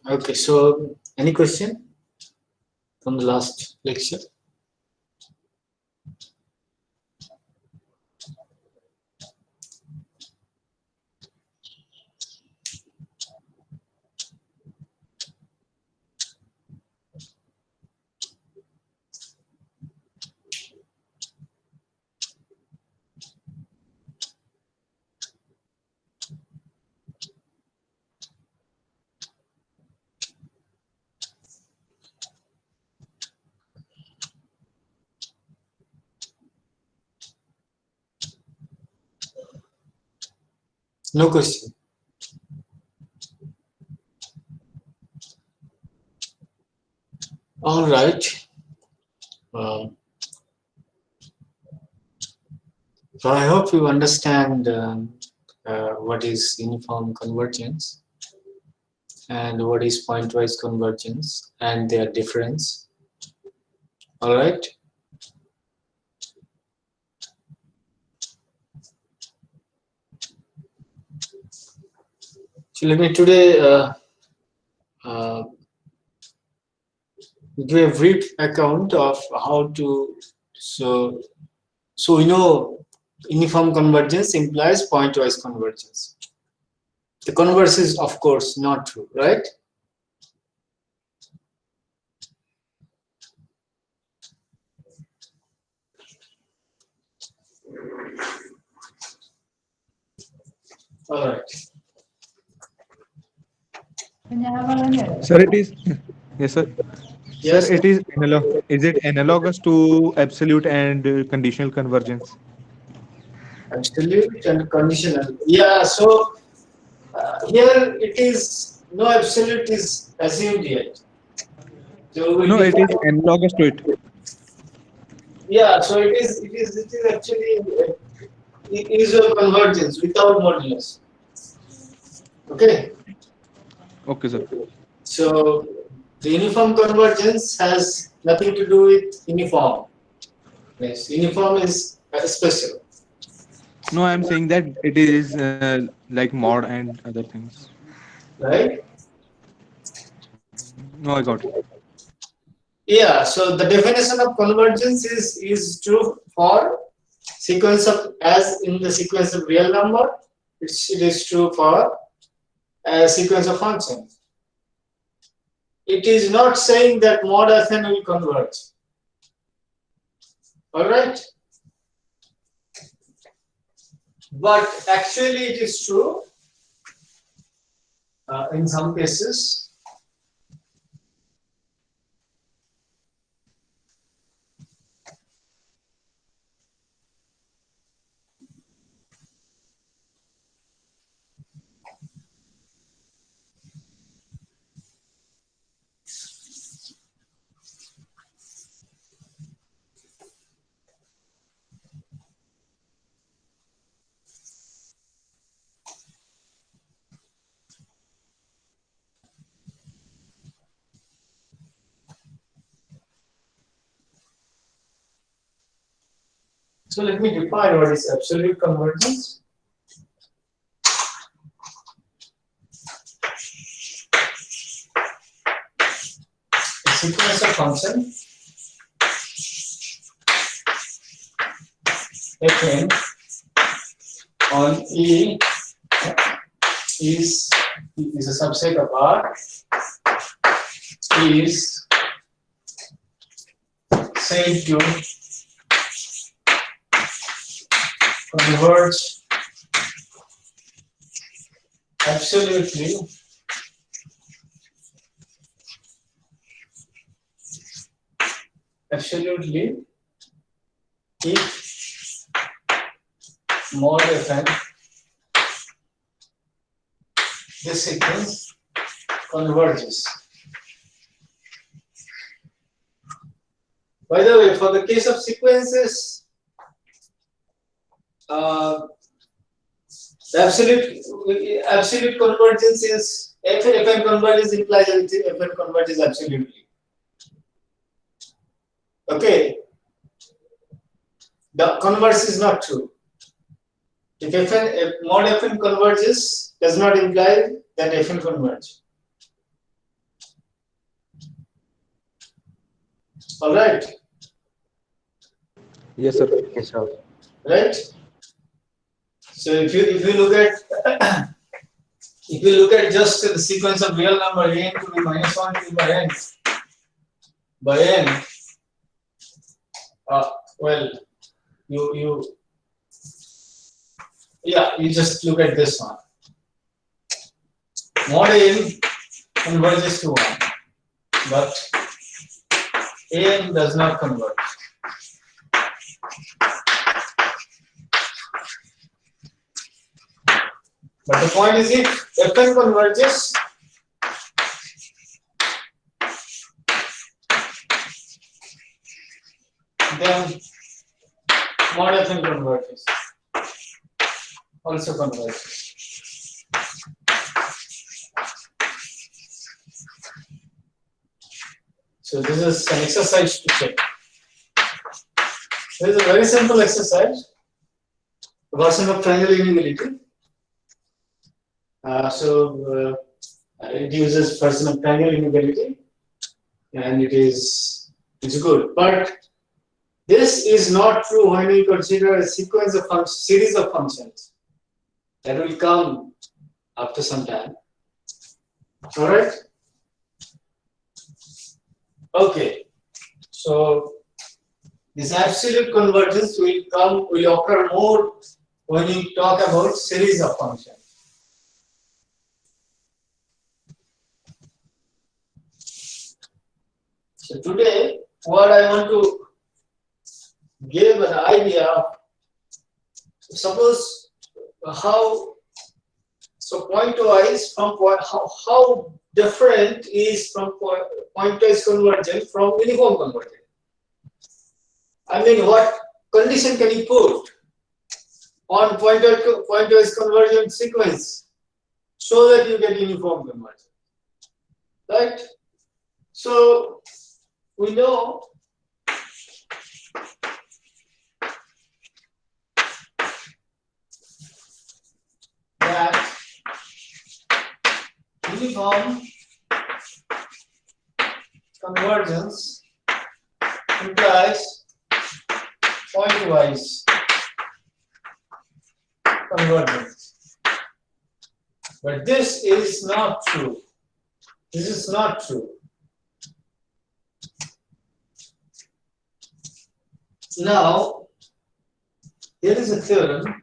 Okay, so any question from the last lecture? No question. All right. So I hope you understand what is uniform convergence and what is pointwise convergence and their difference. All right. So let me today give a brief account of how to. So we know uniform convergence implies pointwise convergence. The converse is, of course, not true, right? All right. Sir, it is. Yes, sir. Yes. Sir, it is Is it analogous to absolute and conditional convergence? Absolute and conditional. Yeah. So here it is no absolute is assumed yet. So we No, it is define. analogous to it. Yeah. So it is actually usual convergence without modulus. Okay. Okay, sir. So the uniform convergence has nothing to do with uniform. Yes, uniform is special, No, I am saying that it is like mod and other things. right? No, I got it. Yeah. So the definition of convergence is true for sequence of as in the sequence of real number. It is true for a sequence of functions. It is not saying that mod fn will converge. All right. But actually, it is true in some cases. So let me define what is absolute convergence. A sequence of function fn on E is a subset of R is said to converge absolutely if mod fn this sequence converges. By the way, for the case of sequences, absolute convergence is if fn converges implies that fn converges absolutely. Okay, the converse is not true. If mod fn converges, does not imply that fn converge. All right. Yes, sir. Yes, sir. Right. So if you look at if you look at just the sequence of real number a n to the minus 1 to by n, well, you you just look at this one. Mod n converges to 1, but an does not converge. But the point is, if Fn converges, then mod Fn converges, also converges. So this is an exercise to check. This is a very simple exercise, version of triangle inequality. It uses version of triangle inequality, and it's good. But this is not true when we consider a sequence of series of functions that will come after some time. All right. Okay. So this absolute convergence will occur more when we talk about series of functions. So today, what I want to give an idea of, suppose pointwise from how different is from pointwise convergent from uniform convergent. I mean, what condition can you put on pointwise convergent sequence so that you get uniform convergence, right? So we know that uniform convergence implies pointwise convergence. But this is not true. This is not true. Now, here is a theorem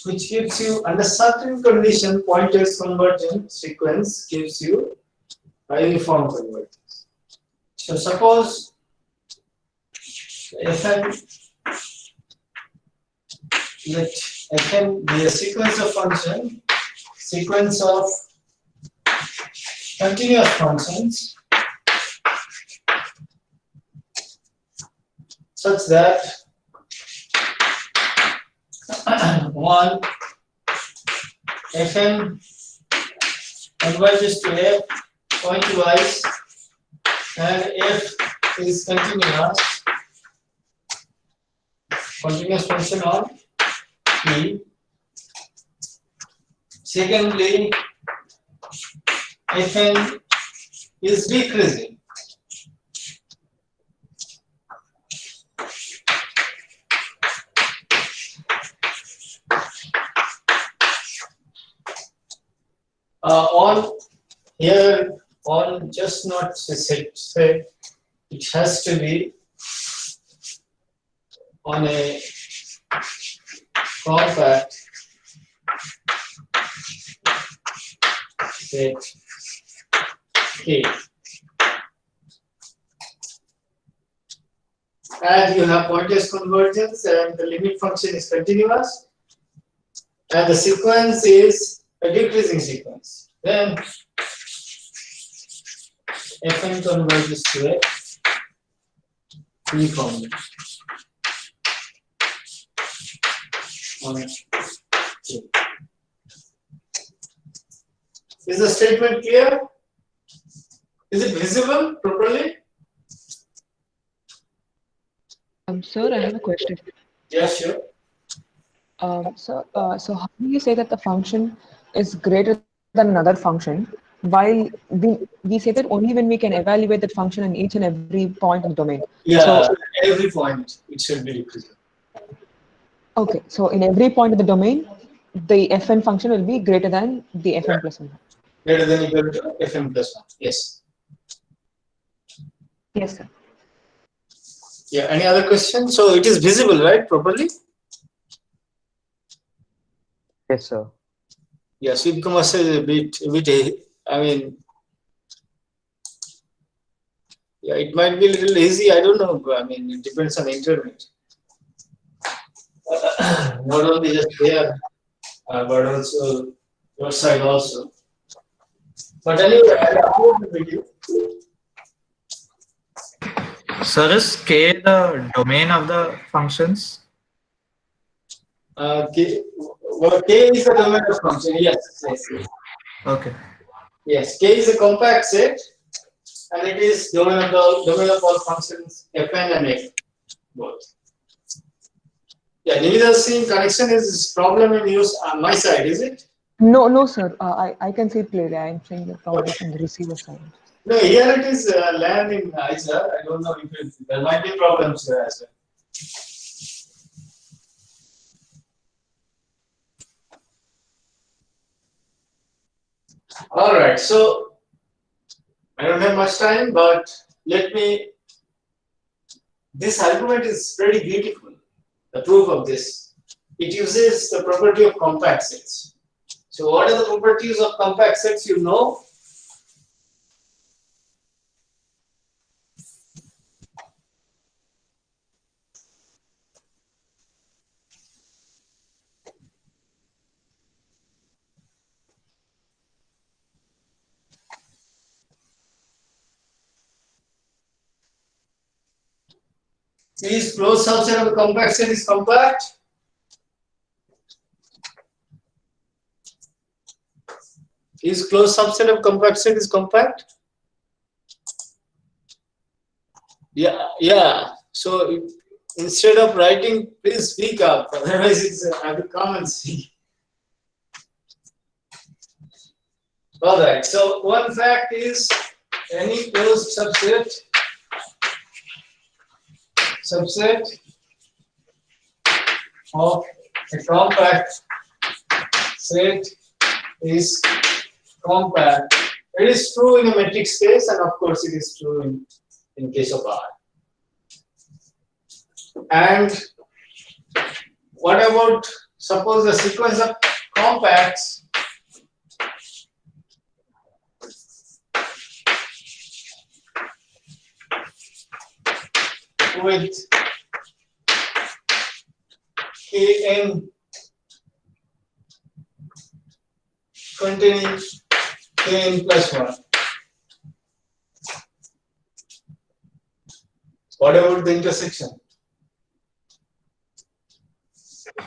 which gives you, under certain condition, pointwise convergent sequence gives you a uniform convergence. So suppose Fn, let Fn be a sequence of continuous functions such that one Fn converges to F pointwise and F is continuous function on P. Secondly, Fn is decreasing. On just not say it has to be on a compact set K. And you have pointwise convergence and the limit function is continuous and the sequence is a decreasing sequence. Then Fn converges to F uniformly. Is the statement clear? Is it visible properly? Sir, I have a question. Yeah, sure. So how do you say that the function is greater than another function while we say that only when we can evaluate that function in each and every point in the domain. Yeah, So, every point it should be decreasing. okay, so in every point of the domain, the fn function will be greater than the fn plus 1. Greater than equal to fn plus 1. Yes. Yes, sir. Yeah, any other question? So it is visible, right, properly? Yes, sir. Yeah, Sweep commercial is a bit, I mean, yeah, it might be a little easy, I don't know. I mean, it depends on the internet. Not only just there, but also your side also. But anyway, I'll upload the video. Sir, is K the domain of the functions? K is the domain of function. Yes, yes, yes. Okay. Yes, K is a compact set, and it is domain of all functions fn and f both. Yeah, Nivita's seeing connection is problem in use on my side, is it? No, no, sir. I can see it clearly. I am saying the problem is on the receiver side. No, here it is land in ISA. I don't know if there might be problems here as well. All right, so I don't have much time, but let me. This argument is pretty beautiful. The proof of this, it uses the property of compact sets. So, what are the properties of compact sets? You know. Is closed subset of a compact set is compact? Is closed subset of compact set is compact? Yeah, yeah. So instead of writing, please speak up. Otherwise, it's I will come and see. All right. So one fact is any closed subset of a compact set is compact. It is true in a metric space, and of course, it is true in case of R. And what about suppose the sequence of compacts with Kn containing Kn plus 1. What about the intersection?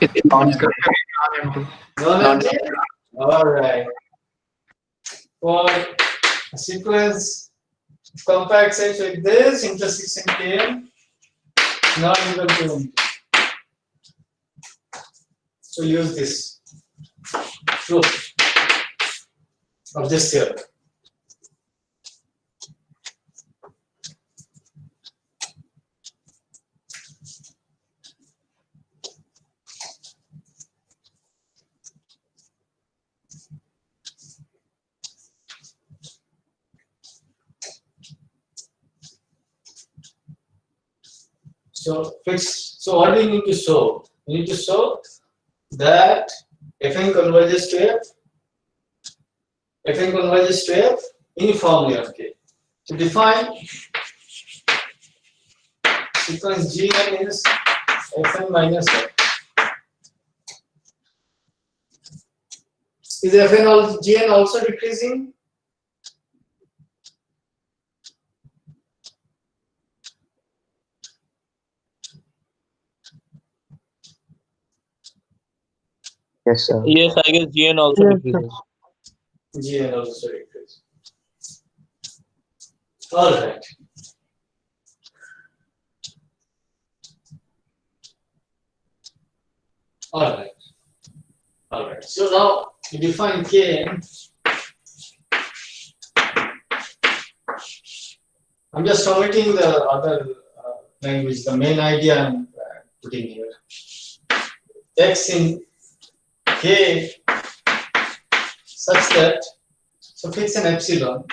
It's non-empty. Non-empty? All right. For a sequence compact set like this, intersection Kn not equal to empty. So use this proof of this theorem. So fix. So what do you need to show? You need to show that Fn converges to F. Fn converges to F uniformly on K. To define sequence Gn is Fn minus F. Is Fn also Gn also decreasing? Yes, sir. Yes, I guess GN also Yes, decreases. Gn also decreases. All right. All right. All right. So now you define Kn I'm just omitting the other language, the main idea I'm putting here. X in K such that, so fix an epsilon.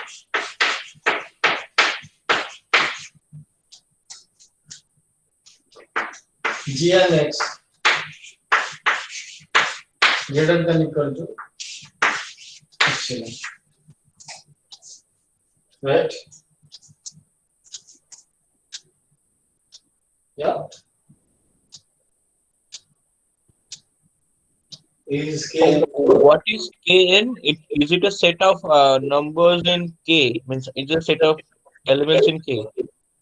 G and X greater than or equal to epsilon. Right? Yeah. Is K. What is Kn? Is it a set of numbers in K? Means it's a set of elements in K.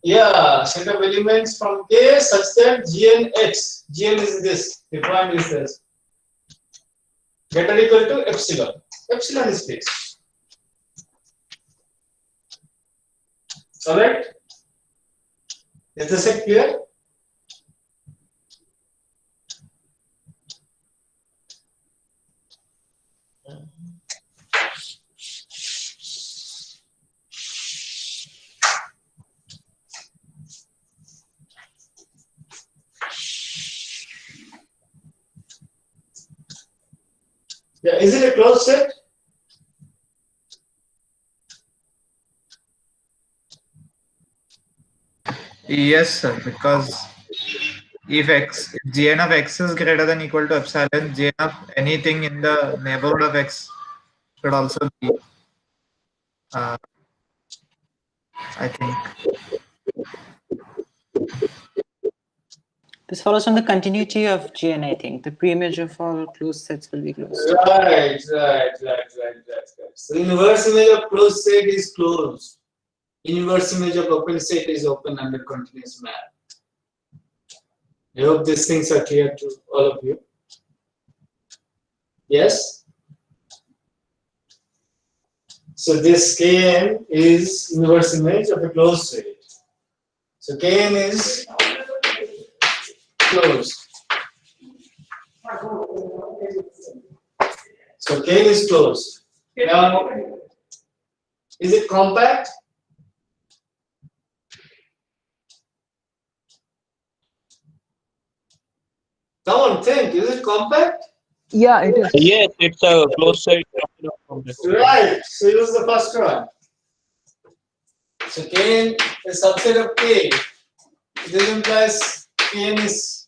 Yeah, set of elements from K such that Gn X. Gn is this. The point is this. Greater or equal to epsilon. Epsilon is fixed. Alright? Is this set clear? Yeah, is it a closed set? Yes, sir, because if Gn of x is greater than or equal to epsilon, Gn of anything in the neighborhood of x should also be, I think. This follows from the continuity of Gn, I think. The preimage of all closed sets will be closed. Right. So inverse image of closed set is closed. Inverse image of open set is open under continuous map. I hope these things are clear to all of you. Yes? So this Kn is inverse image of a closed set. So Kn is closed. So Kn is closed. Now, is it compact? Come on, think. Is it compact? Yeah, it is. Yes, it's a closed set. Right. So it was the first one. So Kn is subset of K. This implies Kn is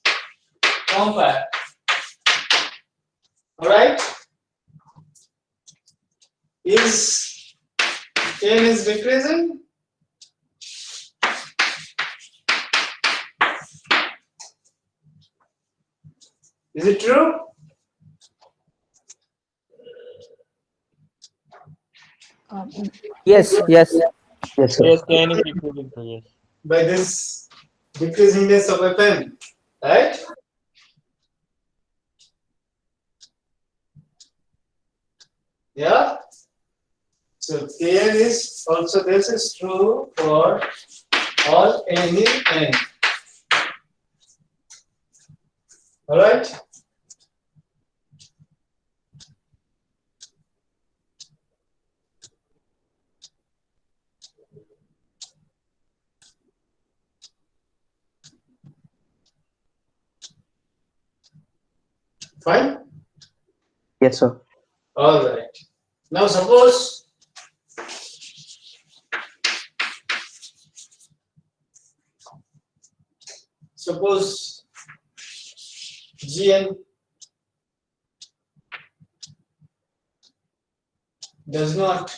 compact. Alright? Is Kn is decreasing? Is it true? Yes. Yes, Yes, sir. Kn is decreasing. Yes. By this decreasingness of a pen, right? Yeah. So Kn is also, this is true for all n in n. All right. Fine. Yes, sir. All right. Now suppose Gn does not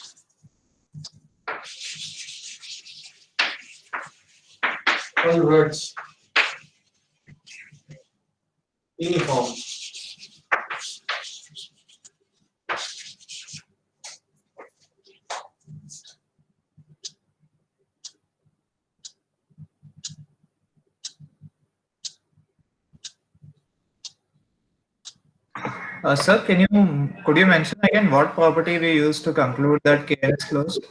converge uniform. Sir, could you mention again what property we use to conclude that Kn is closed?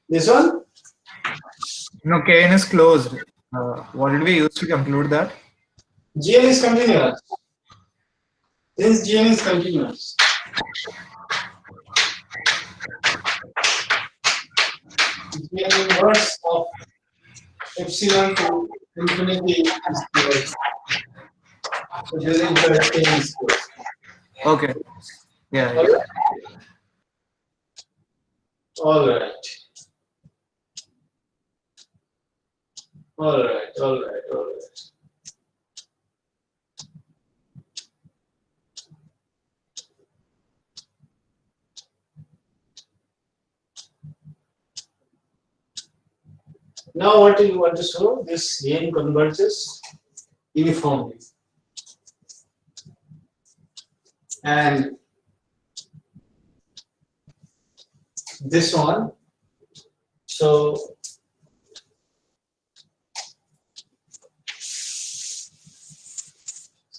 This one? No, Kn is closed. What did we use to conclude that? Gn is continuous. Since Gn is continuous. J inverse of epsilon to infinity is zero. So this implies K is zero. Okay. Yeah. yeah. Okay. All right. All right. All right. All right. Now what do you want to show? This game converges uniformly. And this one, so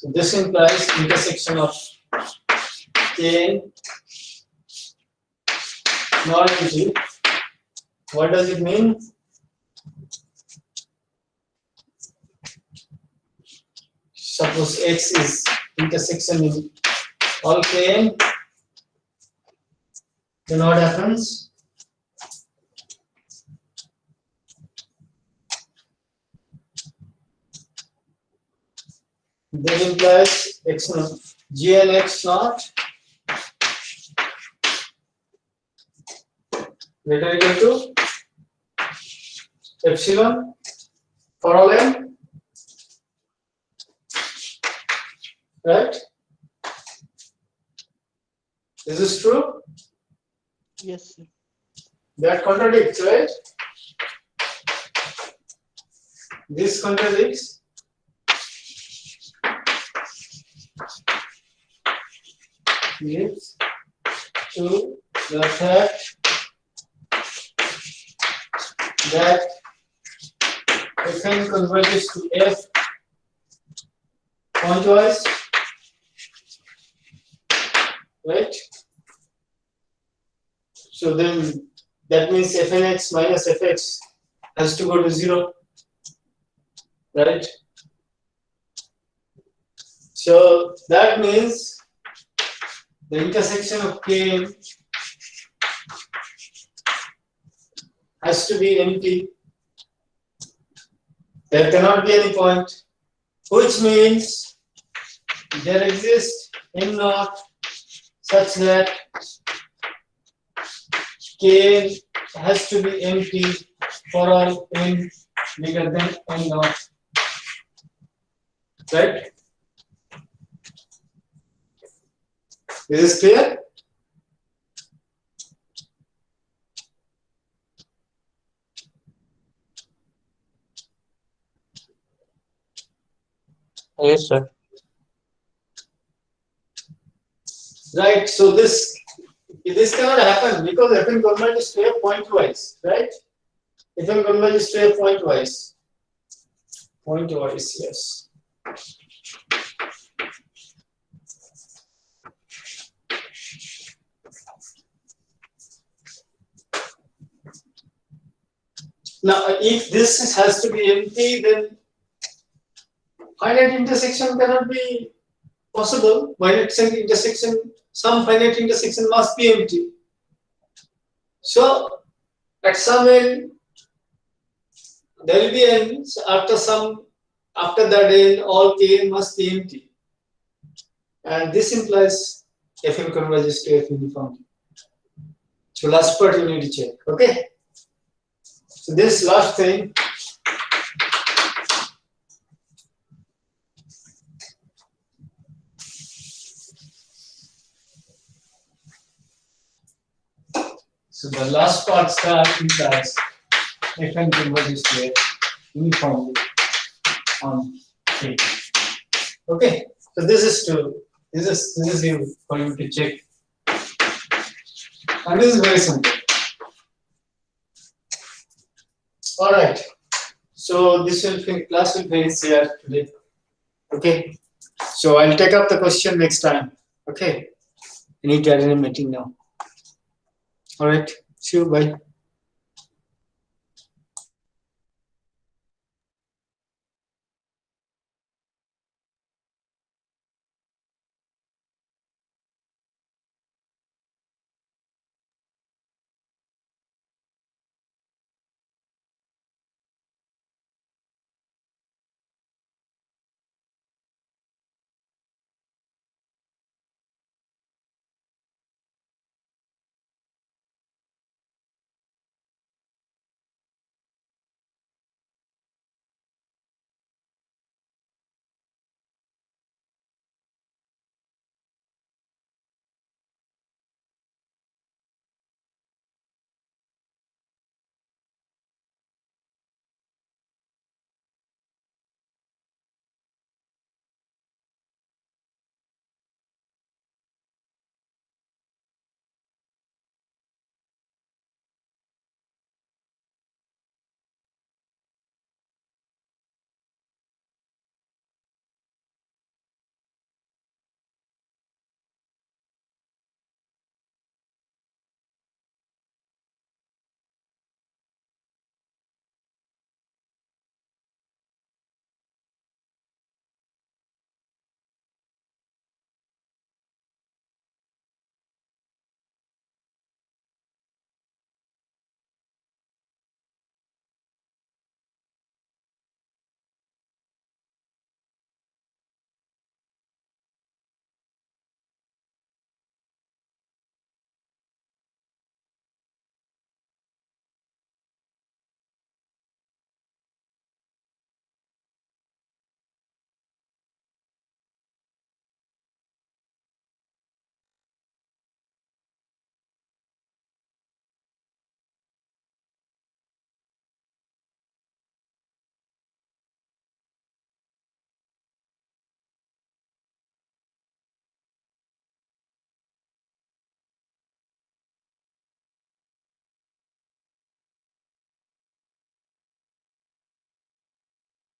this implies intersection of Kn not G. What does it mean? Suppose X is intersection in all Kn, then what happens? That implies X naught, G and X naught greater equal to epsilon for all n, right? Is this true? Yes, sir. That contradicts, right? This contradicts. Leads to the fact that Fn converges to F pointwise, right? So then that means Fnx minus Fx has to go to 0, right? So that means the intersection of K has to be empty. There cannot be any point, which means there exists n naught such that K has to be empty for all n bigger than n naught, right? Is this clear? Yes, sir. Right. So this cannot happen because Fn converges to F pointwise, right? Fn converges to F pointwise. Pointwise, yes. Now, if this has to be empty, then finite intersection cannot be possible. Finite intersection, some finite intersection must be empty. So, at some end, there will be n. After that n, all Kn must be empty, and this implies Fn converges to F uniformly. So, last part you need to check. Okay. So this last thing, so the last part implies Fn converges to F uniformly on K. Okay, so this is you for you to check, and this is very simple. All right, so class will finish here today. Okay, so I'll take up the question next time. Okay, I need to attend a meeting now. All right, see you. Bye.